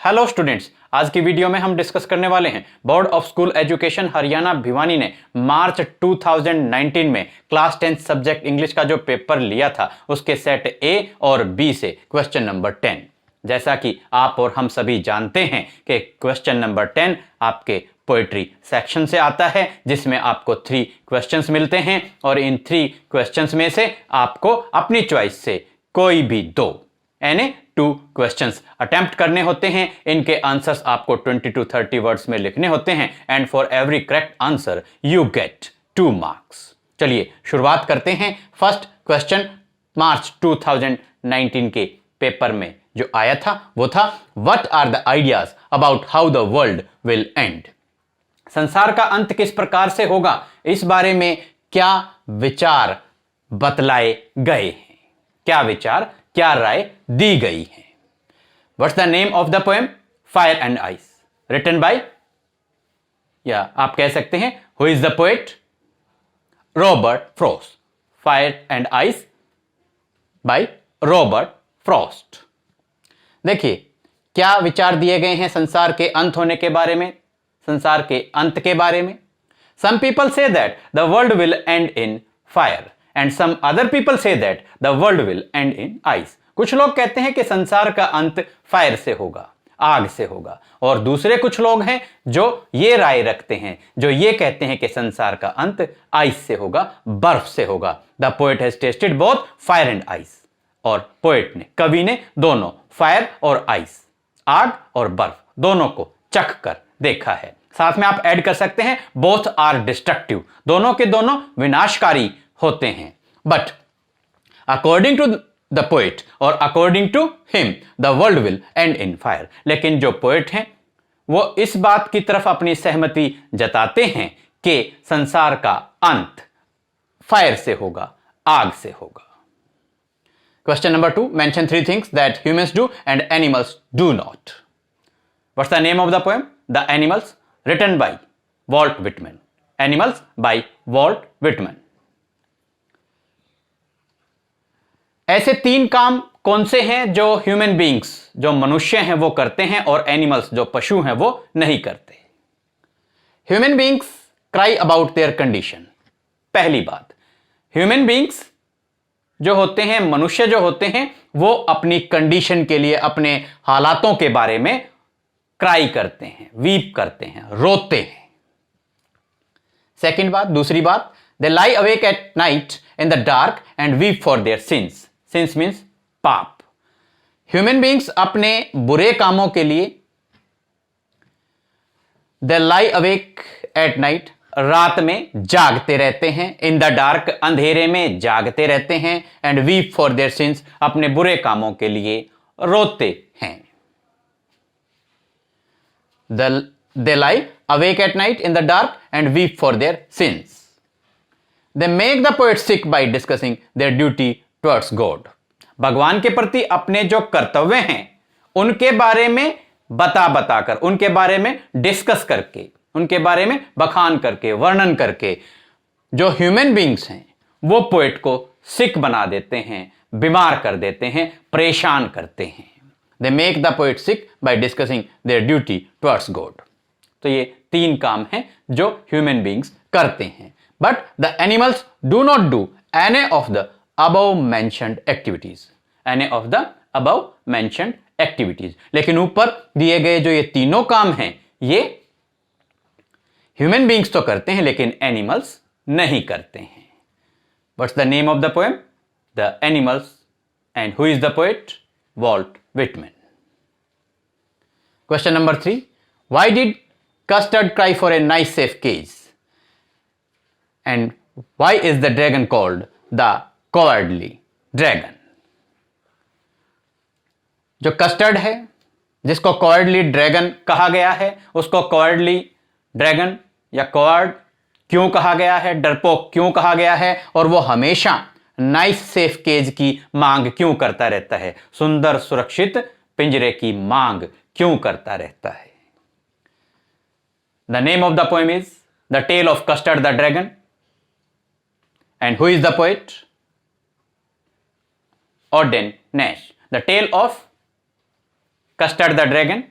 Hello students, आज की video में हम डिस्कस करने वाले हैं board of school education Haryana Bhiwani ने मार्च 2019 में क्लास 10 सब्जेक्ट इंग्लिश का जो पेपर लिया था उसके सेट ए और बी से क्वेश्चन नंबर 10। जैसा कि आप और हम सभी जानते हैं कि क्वेश्चन नंबर 10 आपके पोएट्री सेक्शन से आता है, जिसमें आपको 3 क्वेश्चंस मिलते हैं और इन 3 क्वेश्चंस में से आपको अपनी चॉइस से कोई भी 2 यानी 2 क्वेश्चंस अटेम्प्ट करने होते हैं। इनके आंसर्स आपको 20 to 30 वर्ड्स में लिखने होते हैं and for every correct answer you get 2 marks. चलिए शुरुआत करते हैं। फर्स्ट क्वेश्चन मार्च 2019 के पेपर में जो आया था वो था, what are the ideas about how the world will end. संसार का अंत किस प्रकार से होगा, इस बारे में क्या विचार बतलाए गए हैं, क्या विचार, क्या राय दी गई है। What's the name of the poem? Fire and ice, written by, या आप कह सकते हैं who is the poet? Robert Frost. Fire and ice by Robert Frost. देखिए क्या विचार दिए गए हैं संसार के अंत होने के बारे में, संसार के अंत के बारे में। Some people say that the world will end in fire and some other people say that the world will end in ice. कुछ लोग कहते हैं कि संसार का अंत फायर से होगा, आग से होगा, और दूसरे कुछ लोग हैं जो ये राय रखते हैं, जो ये कहते हैं कि संसार का अंत आइस से होगा, बर्फ से होगा। The poet has tasted both fire and ice. और पोएट ने, कवि ने दोनों फायर और आइस, आग और बर्फ दोनों को चख कर देखा है। साथ में आप ऐड कर सकते हैं बोथ आर डिस्ट्रक्टिव, दोनों के दोनों विनाशकारी होते हैं। But according to the poet और according to him the world will end in fire. लेकिन जो पोएट हैं वो इस बात की तरफ अपनी सहमति जताते हैं कि संसार का अंत फायर से होगा, आग से होगा। Question number 2, mention 3 things that humans do and animals do not. What's the name of the poem? The animals, written by Walt Whitman. Animals by Walt Whitman. ऐसे 3 काम कौन से हैं जो ह्यूमन बींग्स, जो मनुष्य हैं वो करते हैं और एनिमल्स, जो पशु हैं वो नहीं करते। Human beings cry about their condition. पहली बात, ह्यूमन बींग्स जो होते हैं, मनुष्य जो होते हैं, वो अपनी कंडीशन के लिए, अपने हालातों के बारे में क्राई करते हैं, वीप करते हैं, रोते हैं। सेकंड बात, दूसरी बात, they lie awake at night in the dark and weep for their sins. Sins means पाप। ह्यूमन बींग्स अपने बुरे कामों के लिए they lie awake at night, रात में जागते रहते हैं, इन द डार्क, अंधेरे में जागते रहते हैं, and weep for their since, अपने बुरे कामों के लिए रोते हैं। They lie awake at night in the dark and weep for their sins. They make the poet sick by discussing their duty towards God. भगवान के प्रति अपने जो कर्तव्य हैं उनके बारे में बताकर, उनके बारे में डिस्कस करके, उनके बारे में बखान करके, वर्णन करके, जो ह्यूमन बींग्स हैं वो पोएट को सिक बना देते हैं, बीमार कर देते हैं, परेशान करते हैं। They make the poet sick by discussing their duty towards God. तो ये 3 काम हैं जो ह्यूमन बींग्स करते हैं। But the animals do not do any of the above mentioned activities. Any of the above mentioned activities. लेकिन ऊपर दिए गए जो ये तीनों काम हैं ये ह्यूमन बींग्स तो करते हैं लेकिन एनिमल्स नहीं करते हैं। What's the name of the poem? The Animals. And who is the poet? Walt Whitman. Question number 3. Why did Custard cry for a nice safe cage? And why is the dragon called the cowardly dragon? जो custard है, जिसको cowardly dragon कहा गया है, उसको cowardly dragon या coward क्यों कहा गया है, डरपोक क्यों कहा गया है, और वो हमेशा नाइस सेफ केज की मांग क्यों करता रहता है, सुंदर सुरक्षित पिंजरे की मांग क्यों करता रहता है। The name of the poem is The Tale of Custard the Dragon. And who is the poet? Auden Nash. The Tale of Custard the Dragon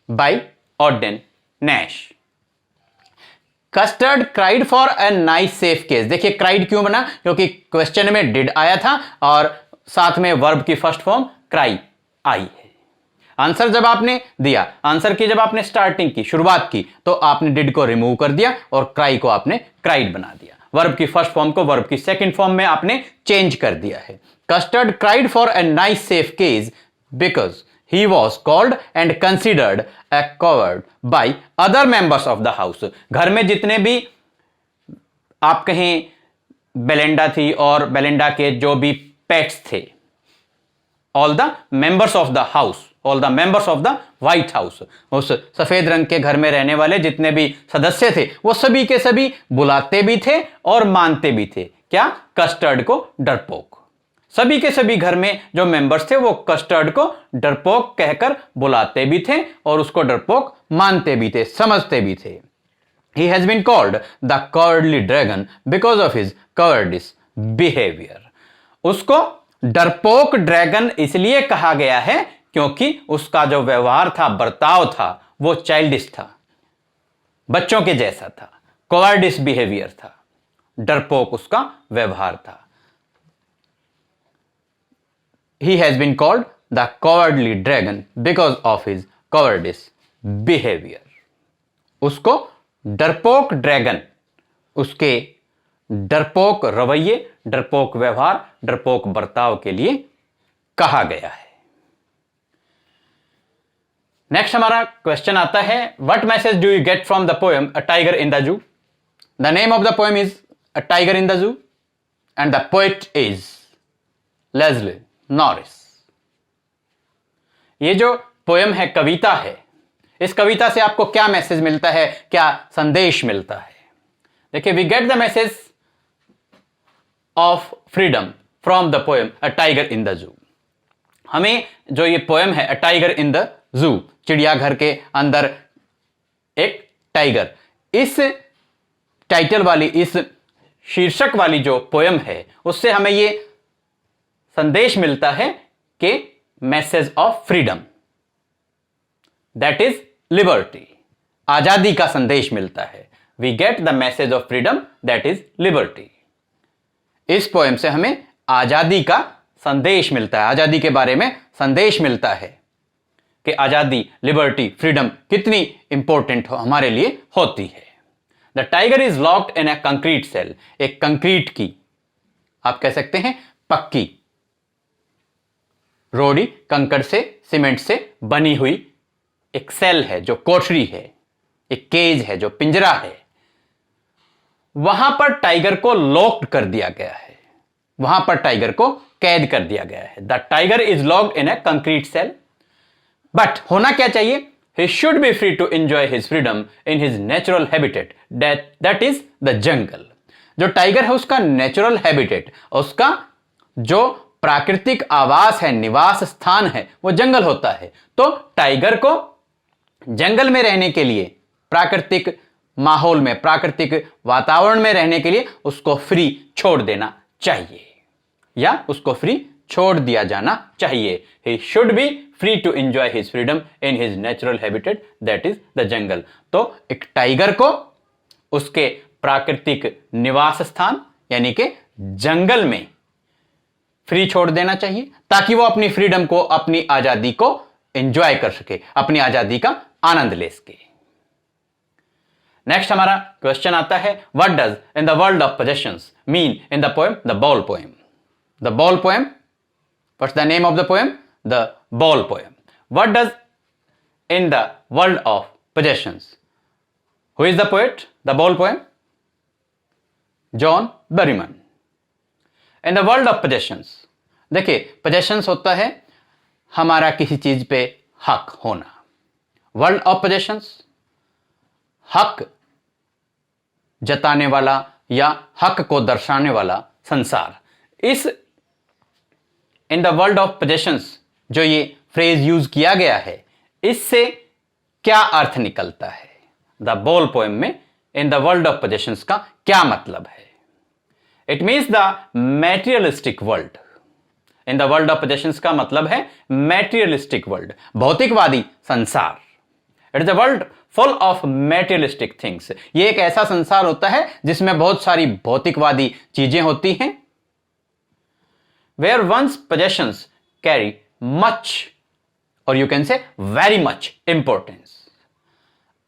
by Ogden Nash. Custard cried for a nice safe cage. देखिए cried क्यों बना, क्योंकि question में did आया था और साथ में वर्ब की फर्स्ट फॉर्म क्राई आई है। आंसर जब आपने दिया, आंसर की जब आपने स्टार्टिंग की, शुरुआत की, तो आपने डिड को रिमूव कर दिया और क्राई को आपने क्राइड बना दिया। वर्ब की फर्स्ट फॉर्म को वर्ब की सेकंड फॉर्म में आपने चेंज कर दिया है। Custard cried for a nice safe case because he was called and considered a coward by other members of the house। घर में जितने भी आप कहें बेलेंडा थी और बेलेंडा के जो भी पेट्स थे, all the members of the house, all the members of the white house, उस सफेद रंग के घर में रहने वाले जितने भी सदस्य थे वो सभी के सभी बुलाते भी थे और मानते भी थे क्या, कस्टर्ड को डरपोक। सभी के सभी घर में जो मेंबर्स थे वो कस्टर्ड को डरपोक कहकर बुलाते भी थे और उसको डरपोक मानते भी थे, समझते भी थे। He has been called the cowardly dragon because of his cowardice behavior। उसको डरपोक ड्रैगन इसलिए कहा गया है क्योंकि उसका जो व्यवहार था, बर्ताव था, वो चाइल्डिश था, बच्चों के जैसा था, कॉवर्डिस बिहेवियर था, डरपोक उसका व्यवहार था। He has been called the cowardly dragon because of his cowardice behavior। उसको डरपोक ड्रैगन उसके डरपोक रवैये, डरपोक व्यवहार, डरपोक बर्ताव के लिए कहा गया है। नेक्स्ट हमारा क्वेश्चन आता है, what message do you get from the poem a tiger in the zoo. The name of the poem is a tiger in the zoo and the poet is Leslie Norris. ये जो poem है, कविता है, इस कविता से आपको क्या message मिलता है, क्या संदेश मिलता है? देखिए, we get the message of freedom from the poem a tiger in the zoo. हमें जो ये पोएम है अ टाइगर इन द जू, चिड़ियाघर के अंदर एक टाइगर, इस टाइटल वाली, इस शीर्षक वाली जो पोएम है, उससे हमें ये संदेश मिलता है कि message of freedom, that is liberty, आजादी का संदेश मिलता है। We get the message of freedom that is liberty. इस पोएम से हमें आजादी का संदेश मिलता है, आजादी के बारे में संदेश मिलता है कि आजादी, लिबर्टी, फ्रीडम कितनी इंपॉर्टेंट हमारे लिए होती है। The tiger is locked in a concrete cell. एक कंक्रीट की, आप कह सकते हैं पक्की, रोड़ी, कंकड़ से, सीमेंट से बनी हुई एक सेल है, जो कोठरी है, एक केज है, जो पिंजरा है, वहां पर टाइगर को लॉक्ड कर दिया गया है, वहां पर टाइगर को कैद कर दिया गया है। The tiger is locked in a concrete cell, but होना क्या चाहिए? He should be free to enjoy his freedom in his natural habitat, that is the jungle. जो टाइगर है उसका नेचुरल हैबिटेट, उसका जो प्राकृतिक आवास है, निवास स्थान है, वो जंगल होता है। तो टाइगर को जंगल में रहने के लिए, प्राकृतिक माहौल में, प्राकृतिक वातावरण में रहने के लिए उसको फ्री छोड़ देना चाहिए, या उसको फ्री छोड़ दिया जाना चाहिए। He should be free to enjoy his freedom in his natural habitat, that is the jungle. तो एक टाइगर को उसके प्राकृतिक निवास स्थान यानी कि जंगल में फ्री छोड़ देना चाहिए, ताकि वो अपनी फ्रीडम को, अपनी आजादी को एंजॉय कर सके, अपनी आजादी का आनंद ले सके। नेक्स्ट हमारा क्वेश्चन आता है, what does in the world of possessions mean in the poem the ball poem. The ball poem, what's the name of the poem? The ball poem. What does in the world of possessions, who is the poet? The ball poem, John Berryman. In the world of possessions, देखिए possessions होता है हमारा किसी चीज पे हक होना। World of possessions, हक जताने वाला या हक को दर्शाने वाला संसार। इस इन द वर्ल्ड ऑफ पोजेशंस जो ये फ्रेज यूज किया गया है, इससे क्या अर्थ निकलता है? द बॉल पोएम में इन द वर्ल्ड ऑफ पोजेशंस का क्या मतलब है? It means the materialistic world. In the world of possessions का मतलब है मैटेरियलिस्टिक वर्ल्ड, भौतिकवादी संसार। It is a world full of materialistic things. ये एक ऐसा संसार होता है जिसमें बहुत सारी भौतिकवादी चीजें होती हैं। Where one's possessions carry much और you can say very much importance.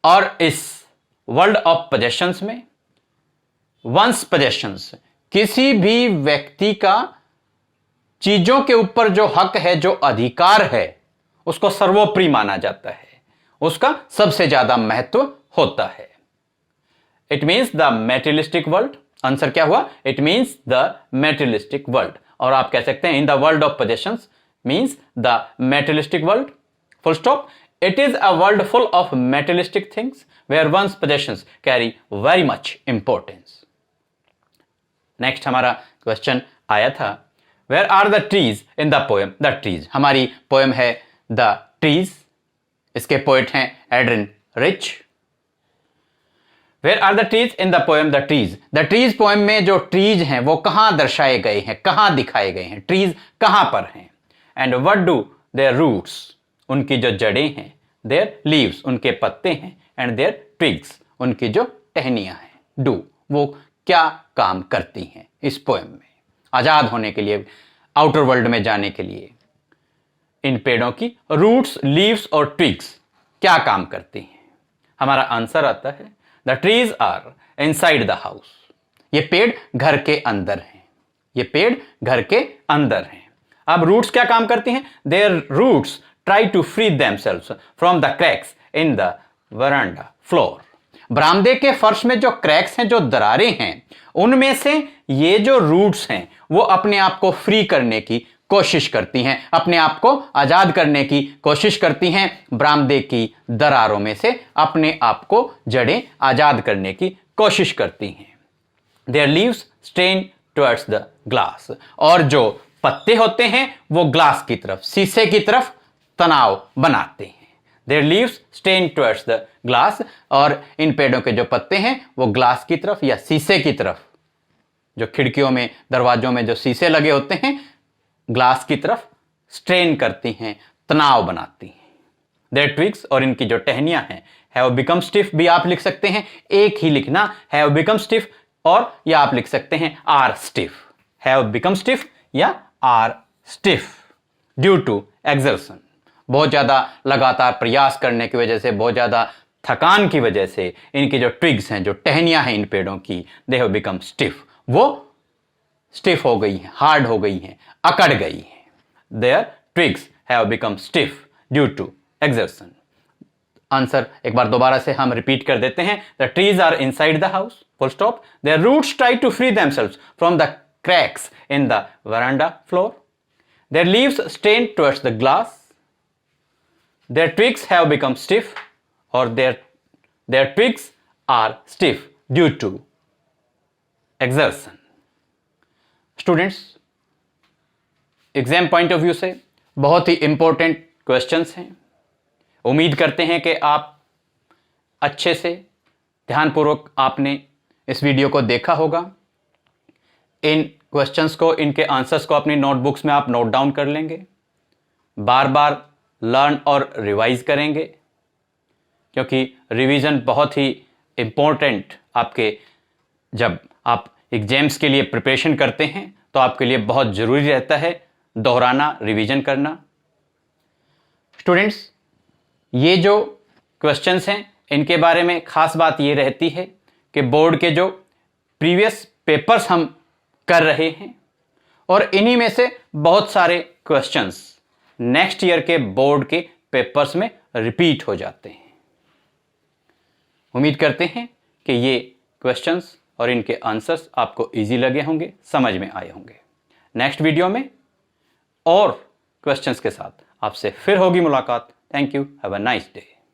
और इस वर्ल्ड ऑफ पोजेशंस में वंस पोजेशंस किसी भी व्यक्ति का चीजों के ऊपर जो हक है, जो अधिकार है, उसको सर्वोपरि माना जाता है, उसका सबसे ज्यादा महत्व होता है। It means the materialistic world. Answer क्या हुआ? It means the materialistic world. और आप कह सकते हैं in the world of possessions means the materialistic world, full stop. It is a world full of materialistic things where one's possessions carry very much importance. Next हमारा question आया था, where are the trees in the poem the trees. हमारी पोएम है the trees, इसके poet हैं Adrian Rich. Where are the trees in the poem the trees. The trees poem में जो ट्रीज हैं वो कहां दर्शाए गए हैं, कहां दिखाए गए हैं, ट्रीज कहां पर हैं। And what do their roots, उनकी जो जड़ें हैं, देयर लीव्स, उनके पत्ते हैं, एंड देयर ट्विग्स, उनकी जो टहनियां हैं, डू, वो क्या काम करती हैं इस पोएम में। आजाद होने के लिए, आउटर वर्ल्ड में जाने के लिए इन पेड़ों की रूट्स, लीव्स और ट्विग्स क्या काम करती हैं। हमारा आंसर आता है the trees are inside the house. ये पेड़ घर के अंदर हैं, ये पेड़ घर के अंदर हैं। अब रूट्स क्या काम करती हैं? Their roots try to free themselves from the cracks in the veranda floor. बरामदे के फर्श में जो क्रैक्स हैं, जो दरारें हैं, उनमें से ये जो रूट्स हैं वो अपने आप को फ्री करने की कोशिश करती हैं, अपने आप को आजाद करने की कोशिश करती हैं। बरामदे की दरारों में से अपने आप को जड़ें आजाद करने की कोशिश करती हैं। There leaves strain towards the glass. और जो पत्ते होते हैं वो ग्लास की तरफ, शीशे की तरफ तनाव बनाते हैं। There leaves strain towards the glass. और इन पेड़ों के जो पत्ते हैं वो ग्लास की तरफ या शीशे की तरफ, जो खिड़कियों में, दरवाजों में जो शीशे लगे होते हैं, ग्लास की तरफ स्ट्रेन करती हैं, तनाव बनाती हैं। देयर ट्विग्स, और इनकी जो टहनियां हैं, हैव बिकम स्टिफ भी आप लिख सकते हैं, एक ही लिखना, हैव बिकम स्टिफ, और या आप लिख सकते हैं are stiff. Have become stiff या are stiff due to exertion. बहुत ज्यादा लगातार प्रयास करने की वजह से, बहुत ज्यादा थकान की वजह से इनकी जो ट्विग्स हैं, जो टहनियां हैं इन पेड़ों की, दे हैव बिकम स्टिफ, वो स्टिफ हो गई हैं, हार्ड हो गई हैं, अकड़ गई हैं। Their twigs have become stiff due to exertion. Answer एक बार दोबारा से हम रिपीट कर देते हैं। The trees are inside the house, full stop. Their roots try to free themselves from the cracks in the veranda floor. Their leaves strain towards the glass. Their twigs have become stiff, or their twigs are stiff due to exertion. Students, exam point of view से बहुत ही important questions हैं। उम्मीद करते हैं कि आप अच्छे से, ध्यानपूर्वक आपने इस वीडियो को देखा होगा। इन क्वेश्चंस को, इनके आंसर्स को अपनी नोटबुक्स में आप नोट डाउन कर लेंगे, बार बार लर्न और रिवाइज करेंगे, क्योंकि रिवीजन बहुत ही इंपॉर्टेंट आपके, जब आप एग्जाम्स के लिए प्रिपरेशन करते हैं तो आपके लिए बहुत ज़रूरी रहता है दोहराना, रिवीजन करना। स्टूडेंट्स, ये जो क्वेश्चंस हैं इनके बारे में खास बात ये रहती है कि बोर्ड के जो प्रीवियस पेपर्स हम कर रहे हैं और इन्हीं में से बहुत सारे क्वेश्चंस नेक्स्ट ईयर के बोर्ड के पेपर्स में रिपीट हो जाते हैं। उम्मीद करते हैं कि ये क्वेश्चंस और इनके आंसर्स आपको इजी लगे होंगे, समझ में आए होंगे। नेक्स्ट वीडियो में और क्वेश्चंस के साथ आपसे फिर होगी मुलाकात। Thank you, have a nice day.